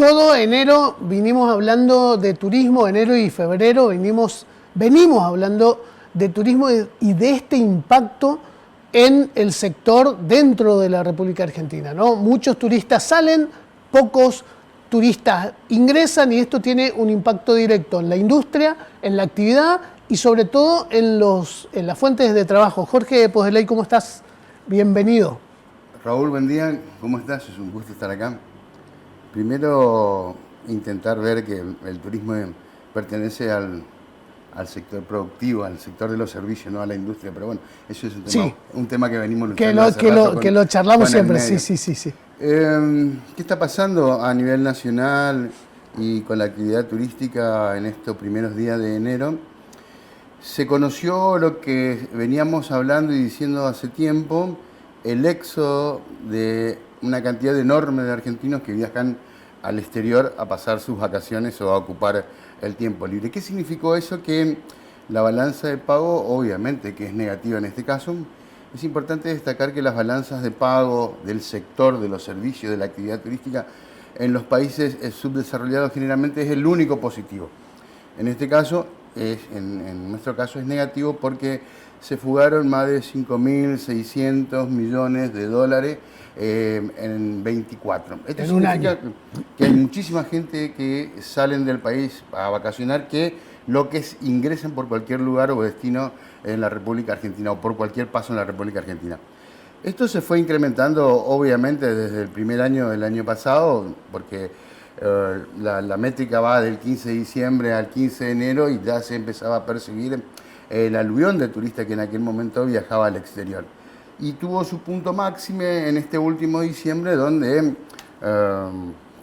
Todo enero vinimos hablando de turismo, enero y febrero venimos hablando de turismo y de este impacto en el sector dentro de la República Argentina, ¿no? Muchos turistas salen, pocos turistas ingresan y esto tiene un impacto directo en la industria, en la actividad y sobre todo en las fuentes de trabajo. Jorge Poseley, ¿cómo estás? Bienvenido. Raúl, buen día, ¿cómo estás? Es un gusto estar acá. Primero, intentar ver que el turismo pertenece al sector productivo, al sector de los servicios, no a la industria, pero bueno, eso es un tema que venimos luchando que lo charlamos siempre, sí. ¿Qué está pasando a nivel nacional y con la actividad turística en estos primeros días de enero? Se conoció lo que veníamos hablando y diciendo hace tiempo, el éxodo de una cantidad enorme de argentinos que viajan al exterior a pasar sus vacaciones o a ocupar el tiempo libre. ¿Qué significó eso? Que la balanza de pago, obviamente que es negativa en este caso. Es importante destacar que las balanzas de pago del sector de los servicios, de la actividad turística, en los países subdesarrollados generalmente es el único positivo. En este caso, en nuestro caso es negativo porque se fugaron más de 5.600 millones de dólares en 24. Esto significa que hay muchísima gente que salen del país a vacacionar que lo que ingresan por cualquier lugar o destino en la República Argentina o por cualquier paso en la República Argentina. Esto se fue incrementando obviamente desde el primer año del año pasado porque la métrica va del 15 de diciembre al 15 de enero y ya se empezaba a percibir el aluvión de turistas que en aquel momento viajaba al exterior. Y tuvo su punto máximo en este último diciembre, donde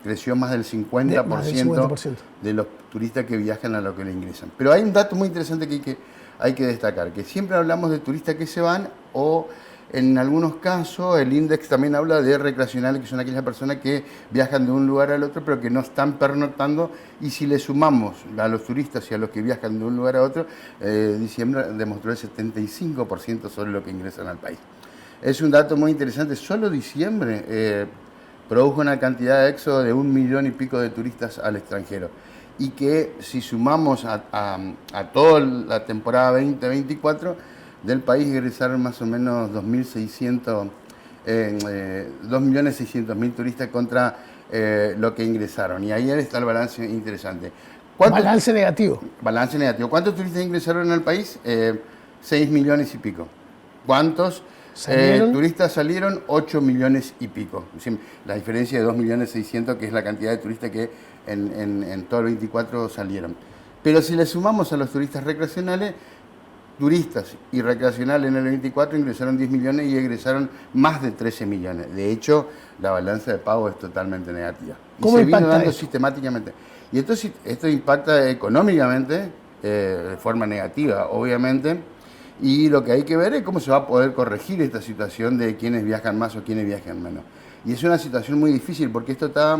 creció más del 50% de los turistas que viajan a lo que le ingresan. Pero hay un dato muy interesante que hay que destacar, que siempre hablamos de turistas que se van o en algunos casos el índice también habla de recreacionales, que son aquellas personas que viajan de un lugar al otro, pero que no están pernoctando. Y si le sumamos a los turistas y a los que viajan de un lugar a otro, diciembre demostró el 75% sobre lo que ingresan al país. Es un dato muy interesante. Solo diciembre produjo una cantidad de éxodo de 1 millón y pico de turistas al extranjero. Y que si sumamos a toda la temporada 2024, del país ingresaron más o menos 2.600.000 turistas contra lo que ingresaron. Y ahí está el balance interesante. Balance negativo. Balance negativo. ¿Cuántos turistas ingresaron al país? 6 millones y pico. ¿Cuántos turistas salieron? 8 millones y pico. La diferencia de 2.600.000, que es la cantidad de turistas que en todo el 24 salieron. Pero si le sumamos a los turistas recreacionales, turistas y recreacionales en el 24 ingresaron 10 millones y egresaron más de 13 millones. De hecho, la balanza de pago es totalmente negativa. Y se vino dando sistemáticamente. Y esto impacta económicamente de forma negativa, obviamente. Y lo que hay que ver es cómo se va a poder corregir esta situación de quienes viajan más o quienes viajan menos. Y es una situación muy difícil porque esto está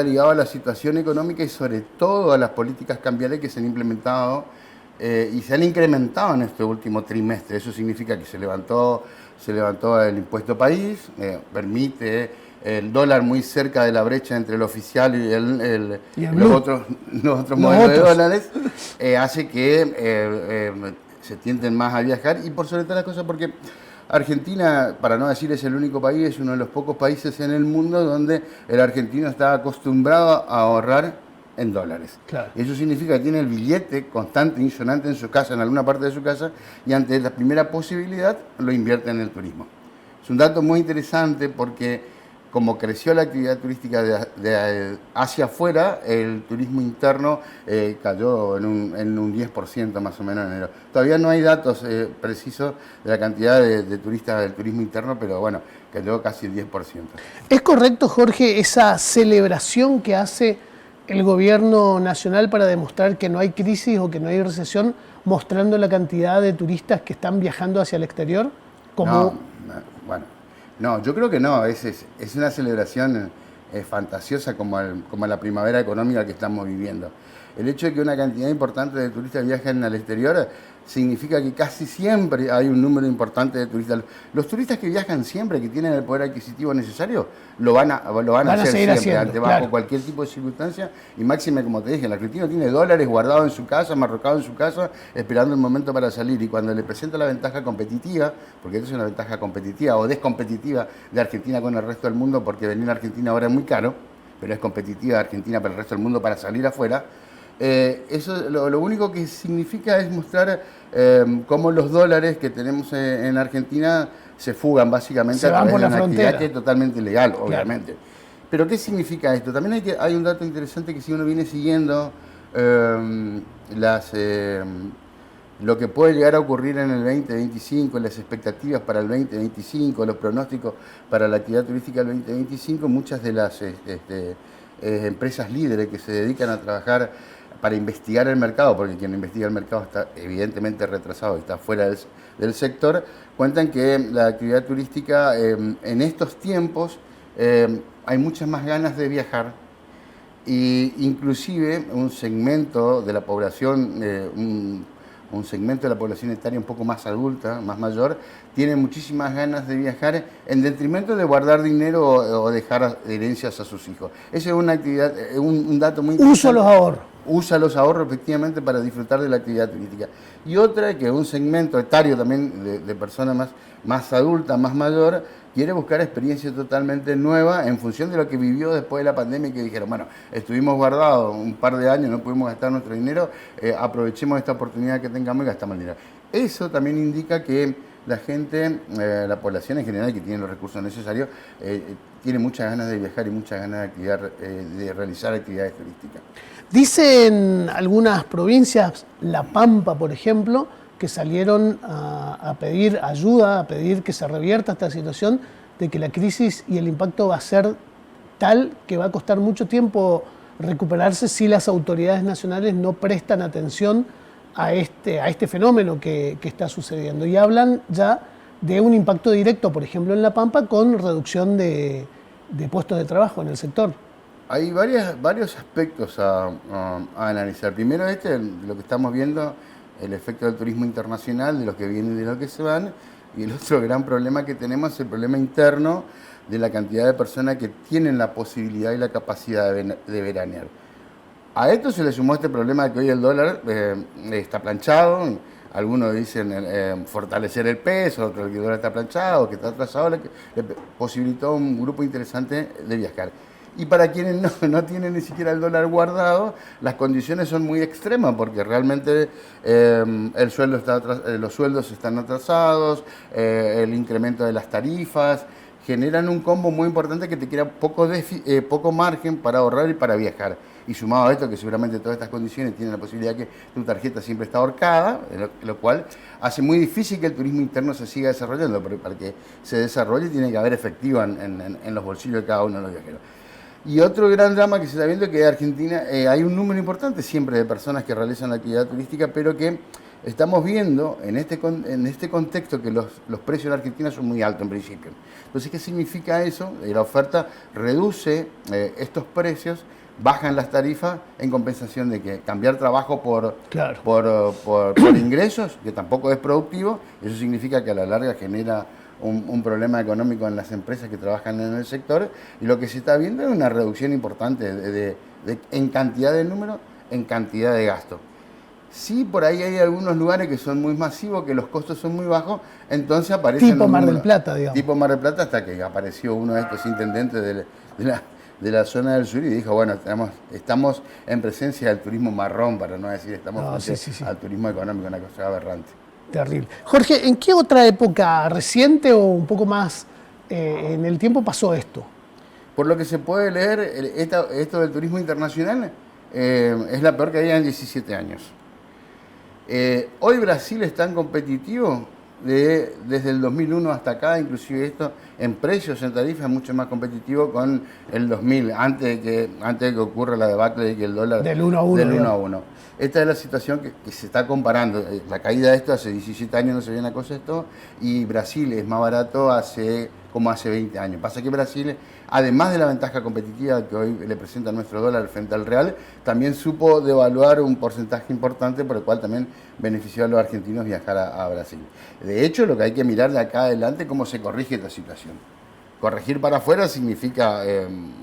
ligado a la situación económica y sobre todo a las políticas cambiarias que se han implementado y se han incrementado en este último trimestre. Eso significa que se levantó el impuesto país, permite el dólar muy cerca de la brecha entre el oficial y los otros modelos de dólares, hace que se tienden más a viajar y por sobre todas las cosas porque Argentina, para no decir es el único país, es uno de los pocos países en el mundo donde el argentino está acostumbrado a ahorrar en dólares. Claro. Eso significa que tiene el billete constante y sonante en su casa, en alguna parte de su casa, y ante la primera posibilidad lo invierte en el turismo. Es un dato muy interesante porque como creció la actividad turística de hacia afuera, el turismo interno cayó en un 10% más o menos en enero. Todavía no hay datos precisos de la cantidad de turistas del turismo interno, pero bueno, cayó casi el 10%. ¿Es correcto, Jorge, esa celebración que hace el gobierno nacional para demostrar que no hay crisis o que no hay recesión, mostrando la cantidad de turistas que están viajando hacia el exterior? No, yo creo que no, es una celebración fantasiosa como la primavera económica que estamos viviendo. El hecho de que una cantidad importante de turistas viajen al exterior significa que casi siempre hay un número importante de turistas. Los turistas que viajan siempre, que tienen el poder adquisitivo necesario, lo van a hacer seguir siempre, haciendo, bajo claro. cualquier tipo de circunstancia. Y máxime, como te dije, el argentino tiene dólares guardados en su casa, amarrocados en su casa, esperando el momento para salir. Y cuando le presenta la ventaja competitiva, porque esta es una ventaja competitiva o descompetitiva de Argentina con el resto del mundo, porque venir a Argentina ahora es muy caro, pero es competitiva Argentina para el resto del mundo para salir afuera. Eso lo único que significa es mostrar cómo los dólares que tenemos en Argentina se fugan básicamente Se a van través por de la una actividad frontera. que es totalmente ilegal, Claro. obviamente. Pero ¿qué significa esto? También hay un dato interesante que si uno viene siguiendo lo que puede llegar a ocurrir en el 2025, las expectativas para el 2025, los pronósticos para la actividad turística del 2025, muchas de las empresas líderes que se dedican a trabajar para investigar el mercado, porque quien investiga el mercado está evidentemente retrasado y está fuera del sector, cuentan que la actividad turística en estos tiempos hay muchas más ganas de viajar, y inclusive un segmento de la población, un segmento de la población etaria un poco más adulta, más mayor, tiene muchísimas ganas de viajar en detrimento de guardar dinero o dejar herencias a sus hijos. Esa es una actividad, un dato muy interesante. Uso los ahorros. Usa los ahorros efectivamente para disfrutar de la actividad turística. Y otra que un segmento etario también de personas más adulta, más mayor, quiere buscar experiencia totalmente nueva en función de lo que vivió después de la pandemia, y que dijeron, bueno, estuvimos guardados un par de años, no pudimos gastar nuestro dinero, aprovechemos esta oportunidad que tengamos y gastamos el dinero. Eso también indica que la gente, la población en general que tiene los recursos necesarios, tiene muchas ganas de viajar y muchas ganas de realizar actividades turísticas. Dicen algunas provincias, La Pampa, por ejemplo, que salieron a pedir ayuda, a pedir que se revierta esta situación, de que la crisis y el impacto va a ser tal que va a costar mucho tiempo recuperarse si las autoridades nacionales no prestan atención a este fenómeno que está sucediendo. Y hablan ya de un impacto directo, por ejemplo, en La Pampa, con reducción de puestos de trabajo en el sector. Hay varios aspectos a analizar. Primero lo que estamos viendo, el efecto del turismo internacional, de los que vienen y de los que se van. Y el otro gran problema que tenemos es el problema interno de la cantidad de personas que tienen la posibilidad y la capacidad de veranear. A esto se le sumó este problema de que hoy el dólar está planchado. Algunos dicen fortalecer el peso, otros que el dólar está planchado, que está atrasado, le posibilitó un grupo interesante de viajar. Y para quienes no tienen ni siquiera el dólar guardado, las condiciones son muy extremas, porque realmente los sueldos están atrasados, el incremento de las tarifas, generan un combo muy importante que te crea poco margen para ahorrar y para viajar. Y sumado a esto, que seguramente todas estas condiciones tienen la posibilidad que tu tarjeta siempre está ahorcada, lo cual hace muy difícil que el turismo interno se siga desarrollando, pero para que se desarrolle tiene que haber efectivo en los bolsillos de cada uno de los viajeros. Y otro gran drama que se está viendo es que en Argentina hay un número importante siempre de personas que realizan la actividad turística, pero que estamos viendo en este contexto que los precios en Argentina son muy altos en principio. Entonces, ¿qué significa eso? La oferta reduce estos precios, bajan las tarifas en compensación de que cambiar trabajo por ingresos, que tampoco es productivo. Eso significa que a la larga genera un problema económico en las empresas que trabajan en el sector, y lo que se está viendo es una reducción importante en cantidad de número, en cantidad de gasto. Sí, por ahí hay algunos lugares que son muy masivos, que los costos son muy bajos, entonces aparecen... Tipo Mar del Plata, digamos. Tipo Mar del Plata, hasta que apareció uno de estos intendentes de la zona del sur y dijo, bueno, estamos en presencia del turismo marrón, para no decir al turismo económico, una cosa aberrante. Terrible. Jorge, ¿en qué otra época reciente o un poco más en el tiempo pasó esto? Por lo que se puede leer, esto del turismo internacional es la peor caída en 17 años. Hoy Brasil es tan competitivo, desde el 2001 hasta acá, inclusive esto en precios, en tarifas, mucho más competitivo con el 2000, antes de que ocurra la debacle de que el dólar... Del 1 a 1. Del 1 a 1. Esta es la situación que se está comparando. La caída de esto hace 17 años no se veía una cosa esto, y Brasil es más barato como hace 20 años. Pasa que Brasil además de la ventaja competitiva que hoy le presenta nuestro dólar frente al real, también supo devaluar un porcentaje importante por el cual también benefició a los argentinos viajar a Brasil. De hecho, lo que hay que mirar de acá adelante es cómo se corrige esta situación. Corregir para afuera significa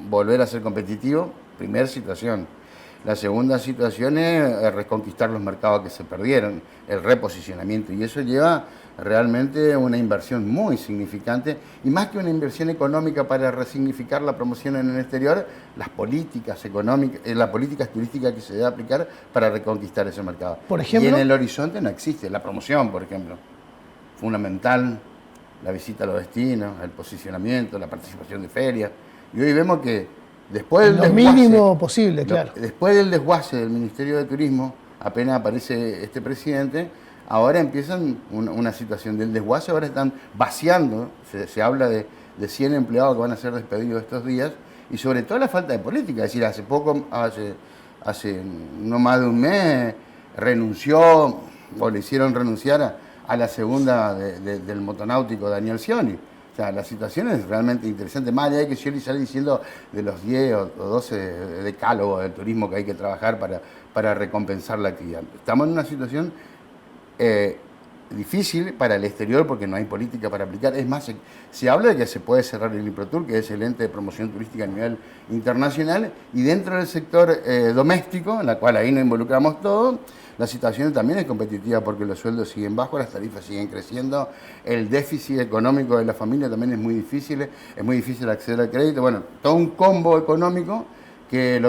volver a ser competitivo, primera situación. La segunda situación es reconquistar los mercados que se perdieron, el reposicionamiento, y eso lleva realmente una inversión muy significante, y más que una inversión económica para resignificar la promoción en el exterior, las políticas económicas, las políticas turísticas que se debe aplicar para reconquistar ese mercado. Por ejemplo, y en el horizonte no existe la promoción, por ejemplo, fundamental, la visita a los destinos, el posicionamiento, la participación de ferias, y hoy vemos que después del lo desguace, mínimo posible, claro. después del desguace del Ministerio de Turismo, apenas aparece este presidente, ahora empiezan una situación del desguace, ahora están vaciando, se habla de 100 empleados que van a ser despedidos estos días, y sobre todo la falta de política, es decir, hace no más de un mes renunció, o le hicieron renunciar a la segunda del motonáutico Daniel Scioli. O sea, la situación es realmente interesante, más allá de que Scioli sale diciendo de los 10 o 12 decálogos del turismo que hay que trabajar para recompensar la actividad. Estamos en una situación difícil para el exterior porque no hay política para aplicar. Es más, se habla de que se puede cerrar el INPROTUR, que es el ente de promoción turística a nivel internacional, y dentro del sector doméstico, en la cual ahí nos involucramos todos, la situación también es competitiva porque los sueldos siguen bajos, las tarifas siguen creciendo, el déficit económico de la familia también es muy difícil acceder al crédito. Bueno, todo un combo económico que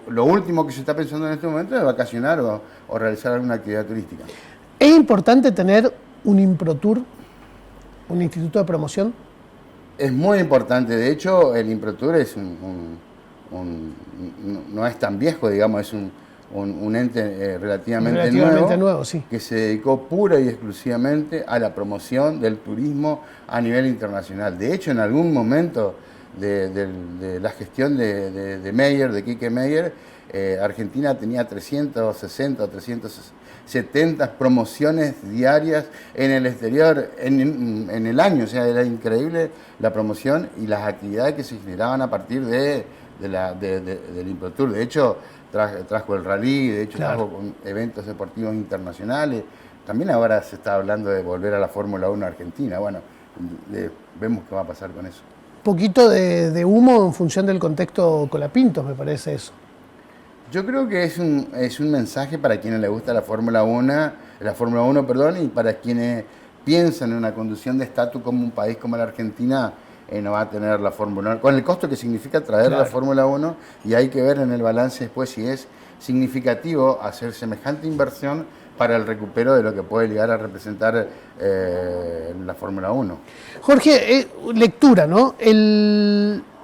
lo último que se está pensando en este momento es vacacionar o realizar alguna actividad turística. ¿Es importante tener un INPROTUR, un instituto de promoción? Es muy importante, de hecho el INPROTUR es no es tan viejo, digamos, es un ente relativamente nuevo, sí, que se dedicó pura y exclusivamente a la promoción del turismo a nivel internacional. De hecho, en algún momento de la gestión de Meyer, de Quique Meyer, Argentina tenía 360 o 370 promociones diarias en el exterior en el año. O sea, era increíble la promoción y las actividades que se generaban a partir del INPROTUR. De hecho, trajo el rally, de hecho trajo eventos deportivos internacionales. También ahora se está hablando de volver a la Fórmula 1 Argentina. Bueno, vemos qué va a pasar con eso. Poquito de humo en función del contexto Colapintos, me parece eso. Yo creo que es un mensaje para quienes les gusta la Fórmula 1, y para quienes piensan en una conducción de estatus como un país como la Argentina, no va a tener la Fórmula 1, con el costo que significa traer la Fórmula 1, y hay que ver en el balance después si es significativo hacer semejante inversión para el recupero de lo que puede llegar a representar la Fórmula 1. Jorge, lectura, ¿no?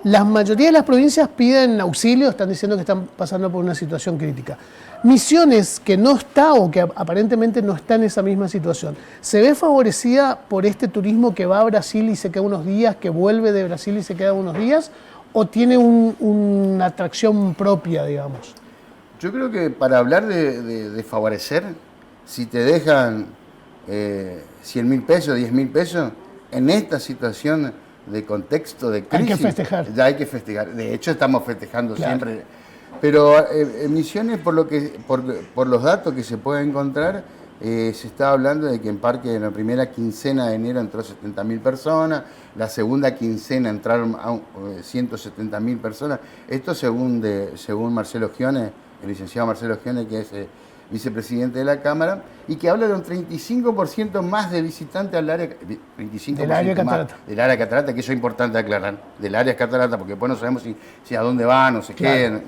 La mayoría de las provincias piden auxilio, están diciendo que están pasando por una situación crítica. Misiones, que no está o que aparentemente no está en esa misma situación, ¿se ve favorecida por este turismo que va a Brasil y se queda unos días, que vuelve de Brasil y se queda unos días, o tiene una atracción propia, digamos? Yo creo que para hablar de favorecer, si te dejan 100.000 pesos, 10.000 pesos, en esta situación de contexto de crisis, hay que festejar. Ya hay que festejar. De hecho, estamos festejando siempre. Pero Misiones, por los datos que se pueden encontrar, se está hablando de que en Parque en la primera quincena de enero entró 70.000 personas, la segunda quincena entraron 170.000 personas. Esto según Marcelo Gione, el licenciado Marcelo Gione, que es vicepresidente de la Cámara, y que habla de un 35% más de visitantes al área, 25% del área Catarata. Del área Catarata, que eso es importante aclarar, del área Catarata, porque después no sabemos si a dónde van o se quedan,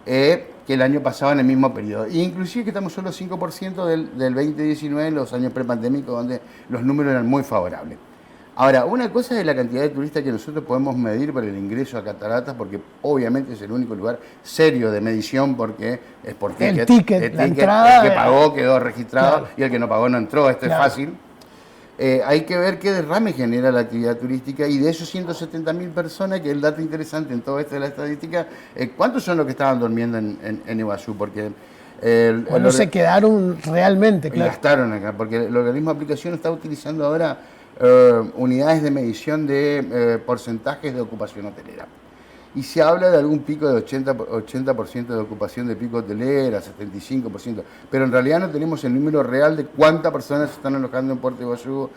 que el año pasado en el mismo periodo. E inclusive que estamos solo 5% del 2019, los años prepandémicos, donde los números eran muy favorables. Ahora, una cosa es la cantidad de turistas que nosotros podemos medir por el ingreso a Cataratas, porque obviamente es el único lugar serio de medición, porque es por ticket. El ticket, la entrada. El que pagó quedó registrado y el que no pagó no entró, esto es fácil. Hay que ver qué derrame genera la actividad turística, y de esos 170.000 personas, que es el dato interesante en todo esto de la estadística, ¿cuántos son los que estaban durmiendo en Iguazú? Porque se quedaron realmente, claro. Gastaron acá, porque el organismo de aplicación está utilizando ahora unidades de medición de porcentajes de ocupación hotelera. y se habla de algún pico de 80% de ocupación de pico hotelera, 75%, pero en realidad no tenemos el número real de cuántas personas se están alojando en Puerto Iguazú,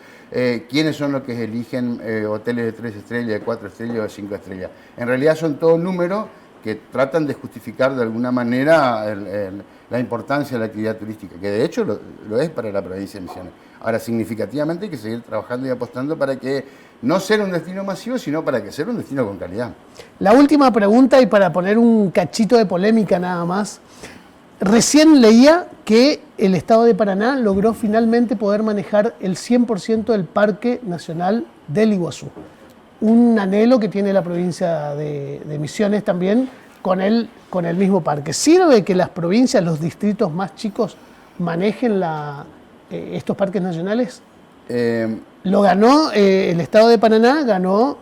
quiénes son los que eligen hoteles de 3 estrellas, de 4 estrellas o de 5 estrellas. En realidad son todos números que tratan de justificar de alguna manera la importancia de la actividad turística, que de hecho lo es para la provincia de Misiones. Ahora, significativamente hay que seguir trabajando y apostando para que no sea un destino masivo, sino para que sea un destino con calidad. La última pregunta, y para poner un cachito de polémica nada más. Recién leía que el Estado de Paraná logró finalmente poder manejar el 100% del Parque Nacional del Iguazú. Un anhelo que tiene la provincia de Misiones también con el mismo parque. ¿Sirve que las provincias, los distritos más chicos manejen estos parques nacionales? Lo ganó, el Estado de Paraná ganó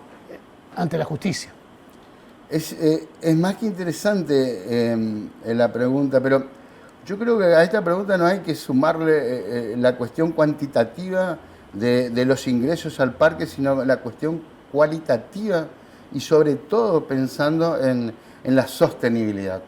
ante la justicia. Es más que interesante la pregunta, pero yo creo que a esta pregunta no hay que sumarle la cuestión cuantitativa de los ingresos al parque, sino la cuestión cualitativa y sobre todo pensando en la sostenibilidad.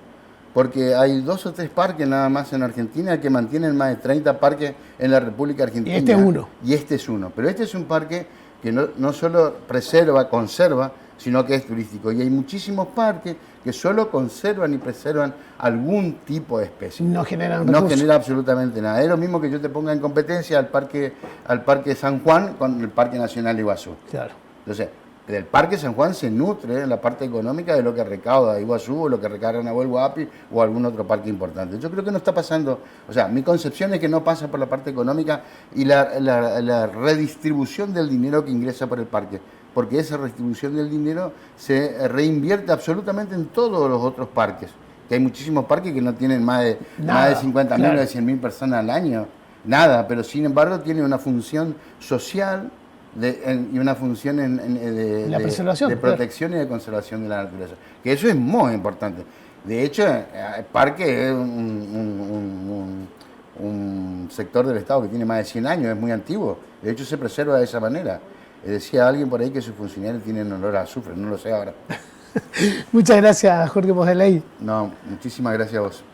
Porque hay 2 o 3 parques nada más en Argentina que mantienen más de 30 parques en la República Argentina. Y este es uno. Y este es uno. Pero este es un parque que no solo preserva, conserva, sino que es turístico. Y hay muchísimos parques que solo conservan y preservan algún tipo de especie. No generan No recursos. genera absolutamente nada. Es lo mismo que yo te ponga en competencia al parque San Juan con el Parque Nacional Iguazú. Claro. Entonces, del Parque San Juan se nutre en la parte económica de lo que recauda Iguazú o lo que recarga Nahuel Huapi o algún otro parque importante. Yo creo que no está pasando, o sea, mi concepción es que no pasa por la parte económica y la redistribución del dinero que ingresa por el parque, porque esa redistribución del dinero se reinvierte absolutamente en todos los otros parques, que hay muchísimos parques que no tienen más de 50.000 claro. o de 100.000 personas al año, nada, pero sin embargo tiene una función social y una función La preservación, de protección y de conservación de la naturaleza. Que eso es muy importante. De hecho, el parque es un sector del Estado que tiene más de 100 años, es muy antiguo. De hecho, se preserva de esa manera. Decía alguien por ahí que sus funcionarios tienen olor a azufre, no lo sé ahora. Muchas gracias, Jorge Poseley. No, muchísimas gracias a vos.